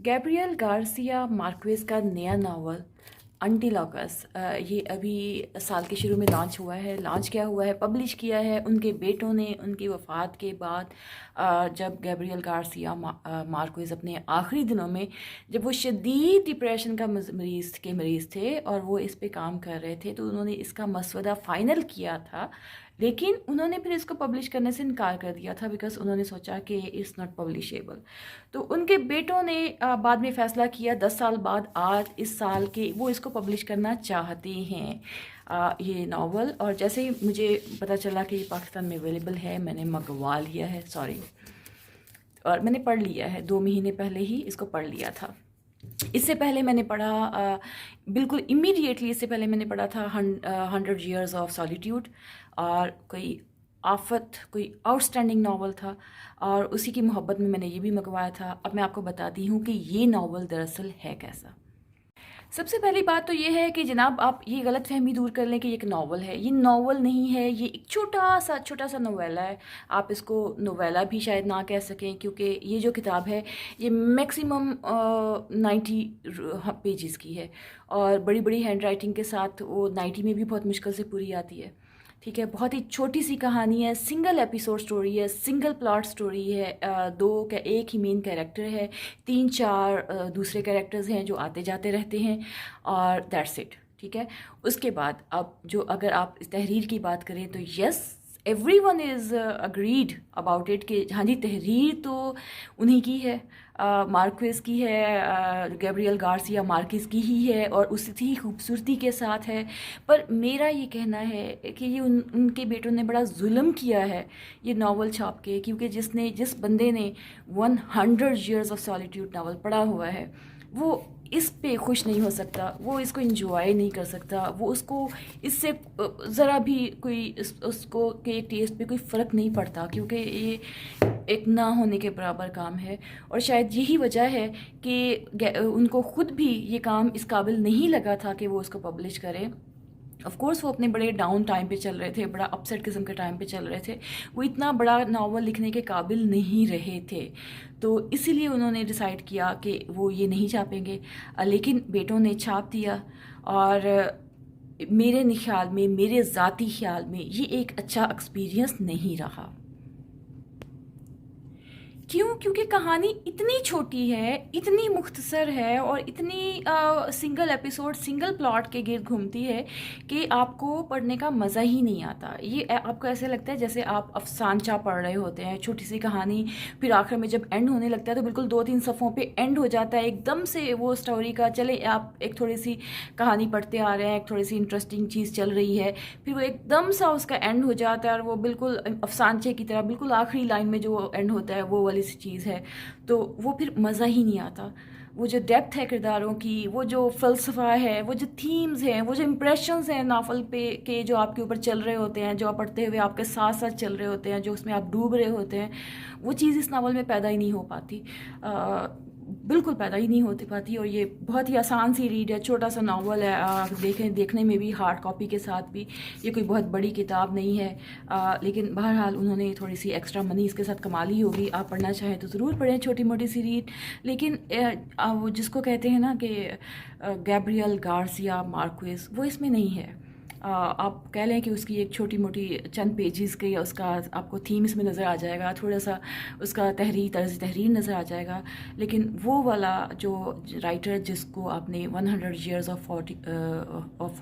Gabriel Garcia मार्क्वेज़ का नया novel एंटीलॉकस ये अभी साल के शुरू में लॉन्च हुआ है। लॉन्च क्या हुआ है, पब्लिश किया है उनके बेटों ने उनकी वफ़ात के बाद। जब गैब्रियल गार्सिया मार्क्वेज़ अपने आखिरी दिनों में, जब वो शदीद डिप्रेशन का मरीज़ थे और वो इस पे काम कर रहे थे, तो उन्होंने इसका मसवदा फ़ाइनल किया था, लेकिन उन्होंने फिर इसको पब्लिश करने से इनकार कर दिया था बिकॉज़ उन्होंने सोचा कि इट्स नॉट पब्लिशेबल। तो उनके बेटों ने बाद में फ़ैसला किया 10 साल बाद, आज इस साल के वो इसको पब्लिश करना चाहते हैं ये नावल। और जैसे ही मुझे पता चला कि ये पाकिस्तान में अवेलेबल है, मैंने मंगवा लिया है, और मैंने पढ़ लिया है। 2 महीने पहले ही इसको पढ़ लिया था। इससे पहले मैंने पढ़ा बिल्कुल इमीडिएटली इससे पहले मैंने पढ़ा था 100 Years of Solitude, और कोई आफत, कोई आउटस्टैंडिंग नावल था, और उसी की मोहब्बत में मैंने ये भी मंगवाया था। अब मैं आपको बताती हूँ कि ये नावल दरअसल है कैसा। सबसे पहली बात तो ये है कि जनाब आप ये गलत फहमी दूर कर लें कि ये एक नावल है। ये नावल नहीं है, ये एक छोटा सा नोवेला है। आप इसको नोवेला भी शायद ना कह सकें, क्योंकि ये जो किताब है ये मैक्सिमम 90 पेजेस की है, और बड़ी बड़ी हैंड राइटिंग के साथ वो 90 में भी बहुत मुश्किल से पूरी आती है। ठीक है, बहुत ही छोटी सी कहानी है, सिंगल एपिसोड स्टोरी है, सिंगल प्लॉट स्टोरी है। एक ही मेन कैरेक्टर है, 3-4 दूसरे कैरेक्टर्स हैं जो आते जाते रहते हैं, और दैट्स इट। ठीक है, उसके बाद अब जो अगर आप इस तहरीर की बात करें तो yes, everyone is agreed about it कि हाँ जी, तहरीर तो उन्हीं की है, मार्क्वेज़ की है, गैब्रियल गार्सिया मार्क्वेज़ की ही है, और उसी खूबसूरती के साथ है। पर मेरा ये कहना है कि ये उनके बेटों ने बड़ा जुल्म किया है ये नावल छाप के, क्योंकि जिस बंदे ने 100 Years of Solitude नावल पढ़ा हुआ है, वो इस पे खुश नहीं हो सकता, वो इसको इंजॉय नहीं कर सकता, वो उसको इससे ज़रा भी उसको के टेस्ट पे कोई फ़र्क नहीं पड़ता, क्योंकि ये एक ना होने के बराबर काम है। और शायद यही वजह है कि उनको ख़ुद भी ये काम इस काबिल नहीं लगा था कि वो इसको पब्लिश करें। ऑफ कोर्स वो अपने बड़े डाउन टाइम पे चल रहे थे, बड़ा अपसेट किस्म के टाइम पे चल रहे थे, वो इतना बड़ा नावल लिखने के काबिल नहीं रहे थे, तो इसीलिए उन्होंने डिसाइड किया कि वो ये नहीं छापेंगे। लेकिन बेटों ने छाप दिया, और मेरे ख्याल में, मेरे ज़ाती ख्याल में ये एक अच्छा एक्सपीरियंस नहीं रहा। क्यों? क्योंकि कहानी इतनी छोटी है, इतनी मुख्तसर है, और इतनी सिंगल एपिसोड, सिंगल प्लॉट के गिर्द घूमती है कि आपको पढ़ने का मज़ा ही नहीं आता। ये आपको ऐसे लगता है जैसे आप अफसानचा पढ़ रहे होते हैं, छोटी सी कहानी, फिर आखिर में जब एंड होने लगता है तो बिल्कुल 2-3 सफ़ों पे एंड हो जाता है एकदम से वो स्टोरी का। चले आप एक थोड़ी सी कहानी पढ़ते आ रहे हैं, एक थोड़ी सी इंटरेस्टिंग चीज़ चल रही है, फिर वो एकदम सा उसका एंड हो जाता है, और वो बिल्कुल अफसानचे की तरह बिल्कुल आखिरी लाइन में जो एंड होता है वो वाली चीज़ है, तो वो फिर मज़ा ही नहीं आता। वो जो डेप्थ है किरदारों की, वो जो फ़लसफ़ा है, वो जो थीम्स हैं, वो जो इम्प्रेशंस हैं नावल पे के जो आपके ऊपर चल रहे होते हैं, जो आप पढ़ते हुए आपके साथ साथ चल रहे होते हैं, जो उसमें आप डूब रहे होते हैं, वो चीज़ इस नावल में पैदा ही नहीं हो पाती, बिल्कुल पैदा ही नहीं होती पाती। और ये बहुत ही आसान सी रीड है, छोटा सा नावल है, देखने में भी हार्ड कॉपी के साथ भी ये कोई बहुत बड़ी किताब नहीं है, लेकिन बहरहाल उन्होंने थोड़ी सी एक्स्ट्रा मनी इसके साथ कमा ली होगी। आप पढ़ना चाहें तो ज़रूर पढ़ें, छोटी मोटी सी रीड। लेकिन वो जिसको कहते हैं ना कि गैब्रियल गार्सिया मार्क्वेज़, वो इसमें नहीं है। आप कह लें कि उसकी एक छोटी मोटी चंद पेजेस के उसका आपको थीम इसमें नज़र आ जाएगा, थोड़ा सा उसका तर्ज तहरीर नज़र आ जाएगा, लेकिन वो वाला जो राइटर जिसको आपने 100 Years of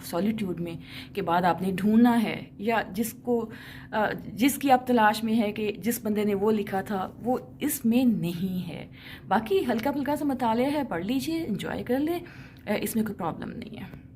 Solitude में के बाद आपने ढूंढना है, या जिसकी आप तलाश में है कि जिस बंदे ने वो लिखा था, वो इसमें नहीं है। बाकी हल्का फुल्का सा मतालिया है, पढ़ लीजिए, इंजॉय कर ले, इसमें कोई प्रॉब्लम नहीं है।